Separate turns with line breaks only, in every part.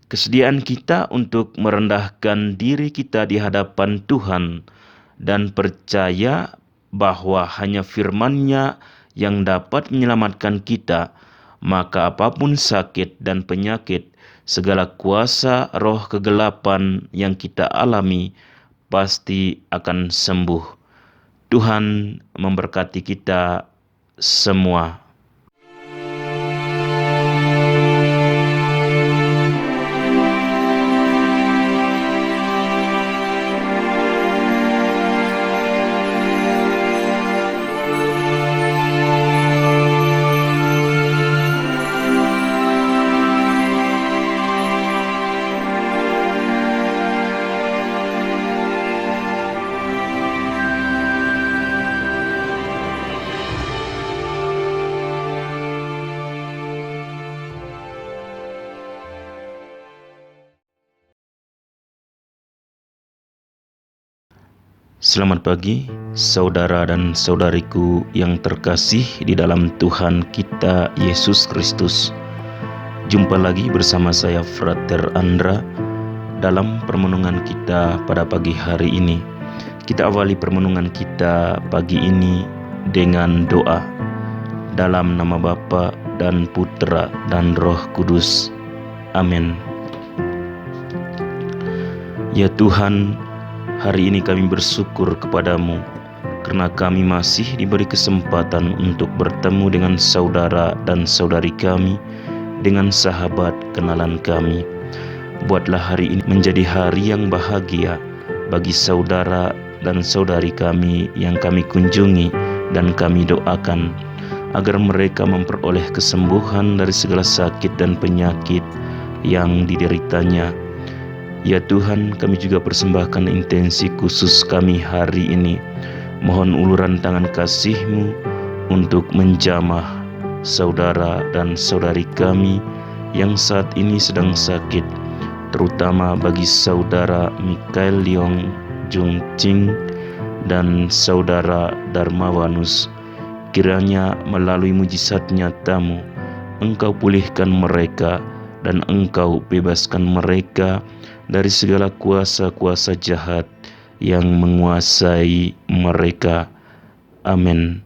Kesediaan kita untuk merendahkan diri kita di hadapan Tuhan dan percaya bahwa hanya firman-Nya yang dapat menyelamatkan kita, maka apapun sakit dan penyakit, segala kuasa roh kegelapan yang kita alami pasti akan sembuh. Tuhan memberkati kita semua. Selamat pagi, saudara dan saudariku yang terkasih di dalam Tuhan kita Yesus Kristus. Jumpa lagi bersama saya Frater Andra dalam permenungan kita pada pagi hari ini. Kita awali permenungan kita pagi ini dengan doa. Dalam nama Bapa dan Putra dan Roh Kudus. Amin. Ya Tuhan, hari ini kami bersyukur kepadamu karena kami masih diberi kesempatan untuk bertemu dengan saudara dan saudari kami, dengan sahabat kenalan kami. Buatlah hari ini menjadi hari yang bahagia bagi saudara dan saudari kami yang kami kunjungi dan kami doakan agar mereka memperoleh kesembuhan dari segala sakit dan penyakit yang dideritanya. Ya Tuhan, kami juga persembahkan intensi khusus kami hari ini. Mohon uluran tangan kasih-Mu untuk menjamah saudara dan saudari kami yang saat ini sedang sakit, terutama bagi saudara Mikael Leong Jung Ching dan saudara Darmawanus. Kiranya melalui mujizat nyata-Mu, Engkau pulihkan mereka dan Engkau bebaskan mereka dari segala kuasa-kuasa jahat yang menguasai mereka. Amin.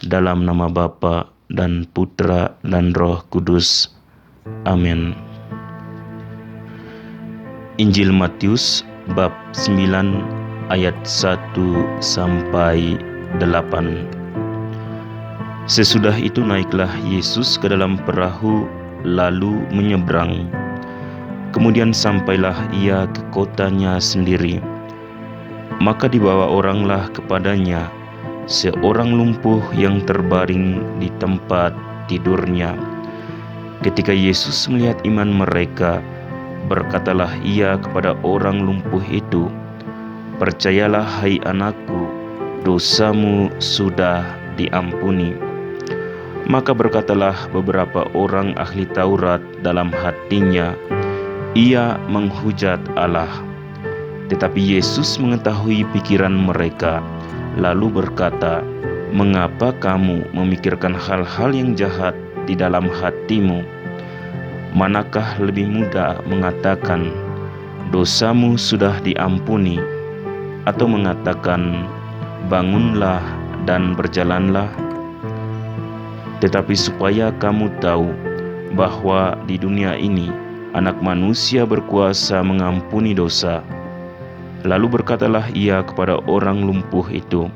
Dalam nama Bapa dan Putra dan Roh Kudus. Amin. Injil Matius bab 9 ayat 1 sampai 8. Sesudah itu naiklah Yesus ke dalam perahu lalu menyeberang. Kemudian sampailah ia ke kotanya sendiri. Maka dibawa oranglah kepadanya seorang lumpuh yang terbaring di tempat tidurnya. Ketika Yesus melihat iman mereka, berkatalah ia kepada orang lumpuh itu, "Percayalah hai anakku, dosamu sudah diampuni." Maka berkatalah beberapa orang ahli Taurat dalam hatinya, "Ia menghujat Allah." Tetapi Yesus mengetahui pikiran mereka, lalu berkata, "Mengapa kamu memikirkan hal-hal yang jahat di dalam hatimu? Manakah lebih mudah mengatakan, 'Dosamu sudah diampuni,' atau mengatakan, 'Bangunlah dan berjalanlah'? Tetapi supaya kamu tahu bahwa di dunia ini Anak Manusia berkuasa mengampuni dosa." Lalu berkatalah ia kepada orang lumpuh itu,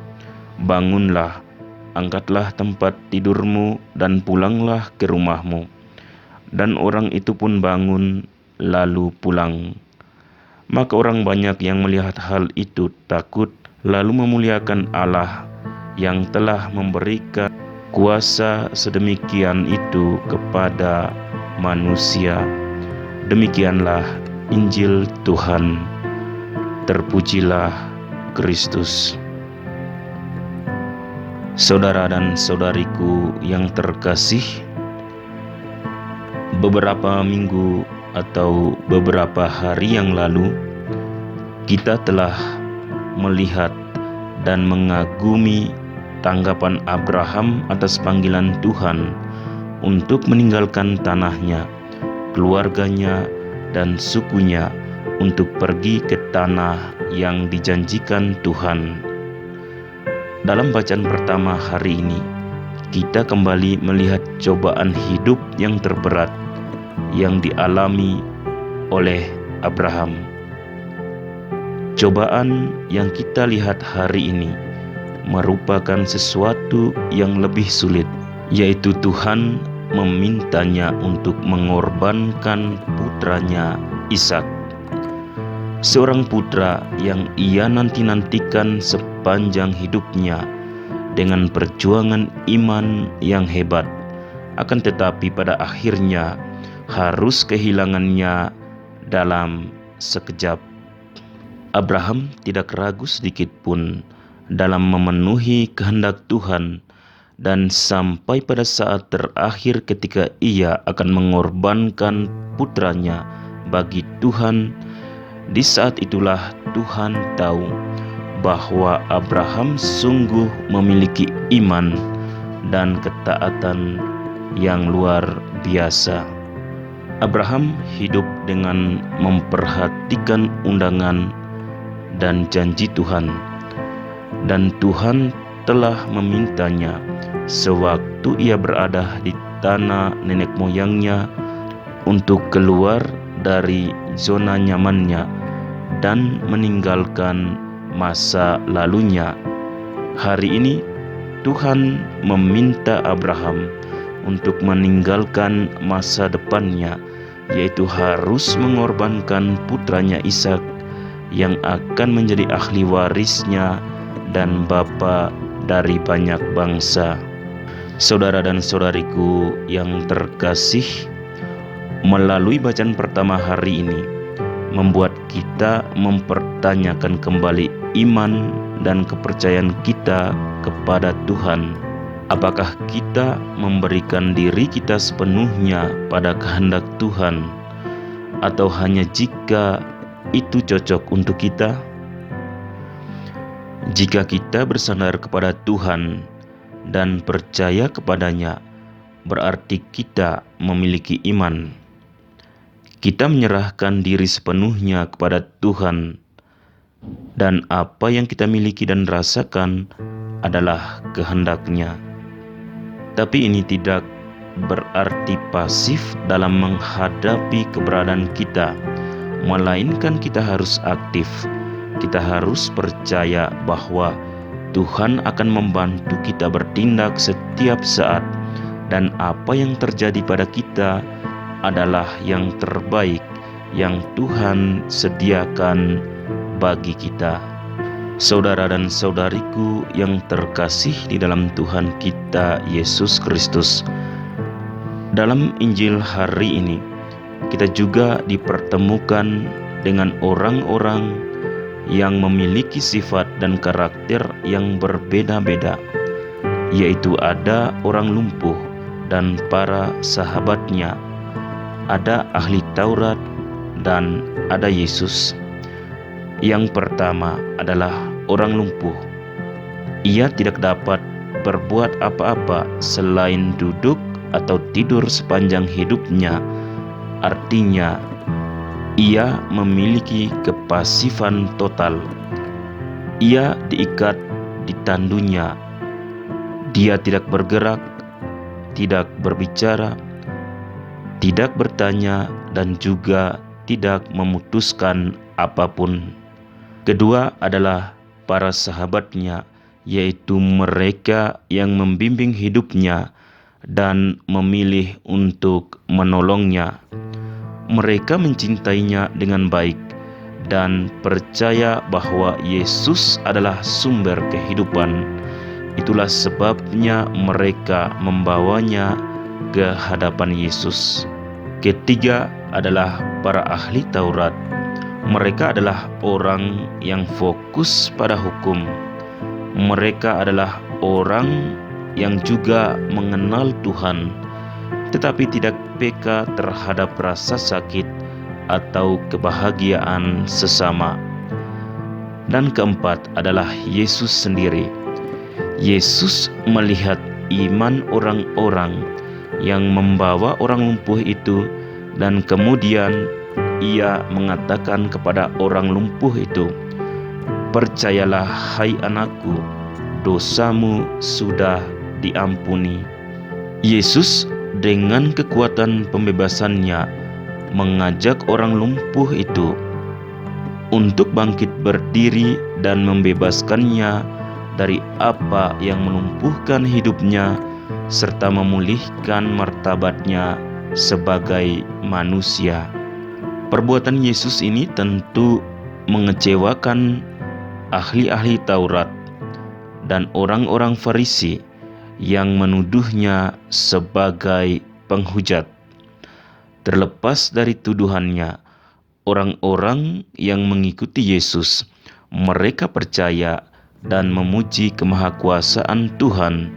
"Bangunlah, angkatlah tempat tidurmu dan pulanglah ke rumahmu." Dan orang itu pun bangun lalu pulang. Maka orang banyak yang melihat hal itu takut, lalu memuliakan Allah yang telah memberikan kuasa sedemikian itu kepada manusia. Demikianlah Injil Tuhan. Terpujilah Kristus. Saudara dan saudariku yang terkasih, beberapa minggu atau beberapa hari yang lalu kita telah melihat dan mengagumi tanggapan Abraham atas panggilan Tuhan untuk meninggalkan tanahnya, keluarganya, dan sukunya untuk pergi ke tanah yang dijanjikan Tuhan. Dalam bacaan pertama hari ini, kita kembali melihat cobaan hidup yang terberat yang dialami oleh Abraham. Cobaan yang kita lihat hari ini merupakan sesuatu yang lebih sulit, yaitu Tuhan memintanya untuk mengorbankan putranya Ishak, seorang putra yang ia nanti-nantikan sepanjang hidupnya dengan perjuangan iman yang hebat, akan tetapi pada akhirnya harus kehilangannya dalam sekejap. Abraham tidak ragu sedikit pun dalam memenuhi kehendak Tuhan, dan sampai pada saat terakhir ketika ia akan mengorbankan putranya bagi Tuhan, di saat itulah Tuhan tahu bahwa Abraham sungguh memiliki iman dan ketaatan yang luar biasa. Abraham hidup dengan memperhatikan undangan dan janji Tuhan, dan Tuhan telah memintanya sewaktu ia berada di tanah nenek moyangnya untuk keluar dari zona nyamannya dan meninggalkan masa lalunya. Hari ini Tuhan meminta Abraham untuk meninggalkan masa depannya, yaitu harus mengorbankan putranya Ishak yang akan menjadi ahli warisnya dan bapa dari banyak bangsa. Saudara dan saudariku yang terkasih, melalui bacaan pertama hari ini membuat kita mempertanyakan kembali iman dan kepercayaan kita kepada Tuhan. Apakah kita memberikan diri kita sepenuhnya pada kehendak Tuhan, atau hanya jika itu cocok untuk kita? Jika kita bersandar kepada Tuhan dan percaya kepadanya, berarti kita memiliki iman. Kita menyerahkan diri sepenuhnya kepada Tuhan, dan apa yang kita miliki dan rasakan adalah kehendak-Nya. Tapi ini tidak berarti pasif dalam menghadapi keberadaan kita, melainkan kita harus aktif. Kita harus percaya bahwa Tuhan akan membantu kita bertindak setiap saat, dan apa yang terjadi pada kita adalah yang terbaik yang Tuhan sediakan bagi kita. Saudara dan saudariku yang terkasih di dalam Tuhan kita Yesus Kristus, dalam Injil hari ini kita juga dipertemukan dengan orang-orang yang memiliki sifat dan karakter yang berbeda-beda, yaitu ada orang lumpuh dan para sahabatnya, ada ahli Taurat, dan ada Yesus. Yang pertama adalah orang lumpuh. Ia tidak dapat berbuat apa-apa selain duduk atau tidur sepanjang hidupnya. Artinya, ia memiliki kepasifan total. Ia diikat di tandunya. Dia tidak bergerak, tidak berbicara, tidak bertanya, dan juga tidak memutuskan apapun. Kedua adalah para sahabatnya, yaitu mereka yang membimbing hidupnya dan memilih untuk menolongnya. Mereka mencintainya dengan baik dan percaya bahwa Yesus adalah sumber kehidupan. Itulah sebabnya mereka membawanya ke hadapan Yesus. Ketiga adalah para ahli Taurat. Mereka adalah orang yang fokus pada hukum. Mereka adalah orang yang juga mengenal Tuhan, tetapi tidak peka terhadap rasa sakit atau kebahagiaan sesama. Dan keempat adalah Yesus sendiri. Yesus melihat iman orang-orang yang membawa orang lumpuh itu, dan kemudian ia mengatakan kepada orang lumpuh itu, "Percayalah hai anakku, dosamu sudah diampuni." Yesus dengan kekuatan pembebasannya mengajak orang lumpuh itu untuk bangkit berdiri dan membebaskannya dari apa yang melumpuhkan hidupnya serta memulihkan martabatnya sebagai manusia. Perbuatan Yesus ini tentu mengecewakan ahli-ahli Taurat dan orang-orang Farisi yang menuduhnya sebagai penghujat. Terlepas dari tuduhannya, orang-orang yang mengikuti Yesus, mereka percaya dan memuji kemahakuasaan Tuhan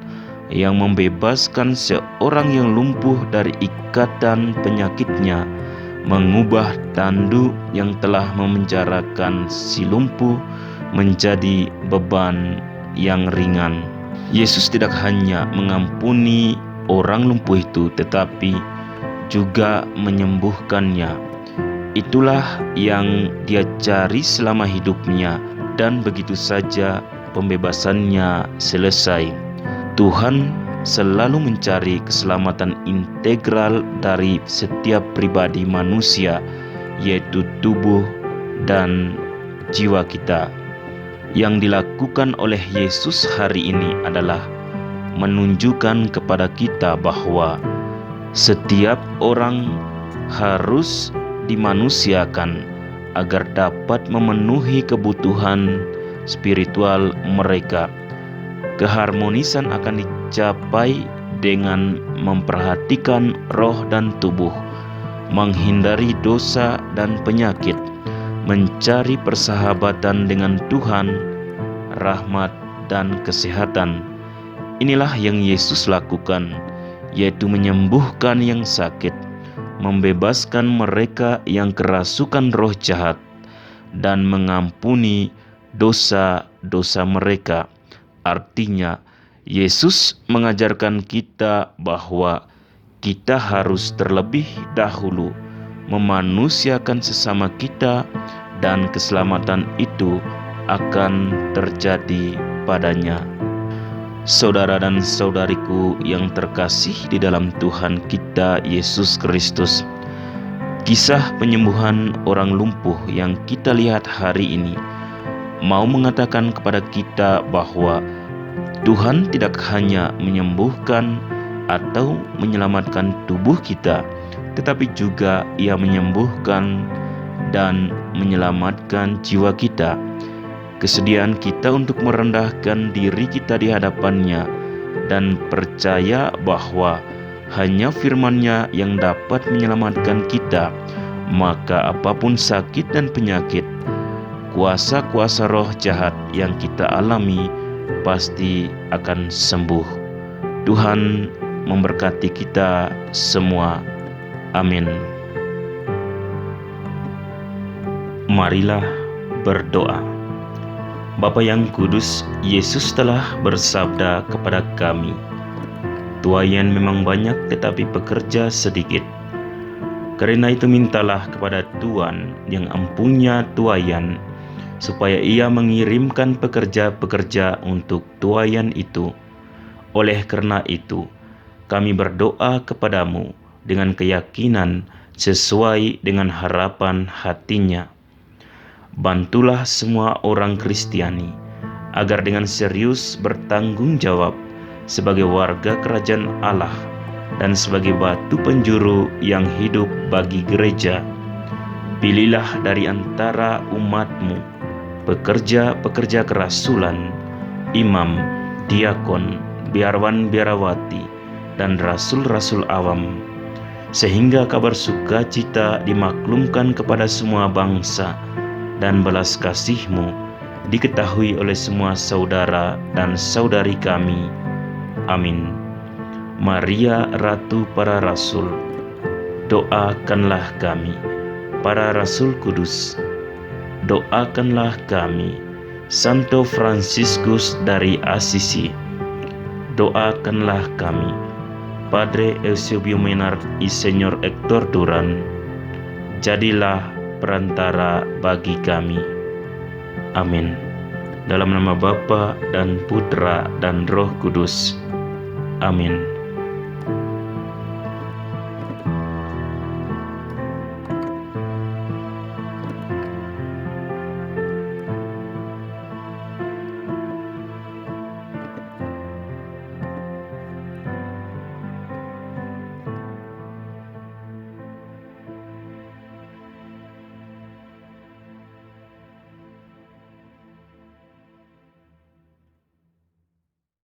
yang membebaskan seorang yang lumpuh dari ikatan penyakitnya, mengubah tandu yang telah memenjarakan si lumpuh menjadi beban yang ringan. Yesus tidak hanya mengampuni orang lumpuh itu, tetapi juga menyembuhkannya. Itulah yang dia cari selama hidupnya, dan begitu saja pembebasannya selesai. Tuhan selalu mencari keselamatan integral dari setiap pribadi manusia, yaitu tubuh dan jiwa kita. Yang dilakukan oleh Yesus hari ini adalah menunjukkan kepada kita bahwa setiap orang harus dimanusiakan agar dapat memenuhi kebutuhan spiritual mereka. Keharmonisan akan dicapai dengan memperhatikan roh dan tubuh, menghindari dosa dan penyakit, mencari persahabatan dengan Tuhan, rahmat dan kesehatan. Inilah yang Yesus lakukan, yaitu menyembuhkan yang sakit, membebaskan mereka yang kerasukan roh jahat, dan mengampuni dosa-dosa mereka. Artinya, Yesus mengajarkan kita bahwa kita harus terlebih dahulu memanusiakan sesama kita, dan keselamatan itu akan terjadi padanya. Saudara dan saudariku yang terkasih di dalam Tuhan kita Yesus Kristus, kisah penyembuhan orang lumpuh yang kita lihat hari ini mau mengatakan kepada kita bahwa Tuhan tidak hanya menyembuhkan atau menyelamatkan tubuh kita, tetapi juga Ia menyembuhkan dan menyelamatkan jiwa kita. Kesediaan kita untuk merendahkan diri kita di hadapan-Nya dan percaya bahwa hanya firman-Nya yang dapat menyelamatkan kita, maka apapun sakit dan penyakit, kuasa-kuasa roh jahat yang kita alami pasti akan sembuh. Tuhan memberkati kita semua. Amin. Marilah berdoa. Bapa yang kudus, Yesus telah bersabda kepada kami, "Tuaian memang banyak tetapi pekerja sedikit. Karena itu mintalah kepada Tuhan yang empunya tuaian, supaya Ia mengirimkan pekerja-pekerja untuk tuaian itu. Oleh karena itu, kami berdoa kepadamu dengan keyakinan sesuai dengan harapan hatinya. Bantulah semua orang Kristiani agar dengan serius bertanggung jawab sebagai warga kerajaan Allah dan sebagai batu penjuru yang hidup bagi gereja. Pilihlah dari antara umat-Mu pekerja-pekerja kerasulan, imam, diakon, biarawan-biarawati, dan rasul-rasul awam, sehingga kabar sukacita dimaklumkan kepada semua bangsa, dan belas kasih-Mu diketahui oleh semua saudara dan saudari kami. Amin. Maria Ratu para Rasul, doakanlah kami. Para Rasul Kudus, doakanlah kami. Santo Fransiskus dari Assisi, doakanlah kami. Padre Eusebio Menard y Señor Hector Duran, jadilah perantara bagi kami. Amin. Dalam nama Bapa dan Putra dan Roh Kudus. Amin.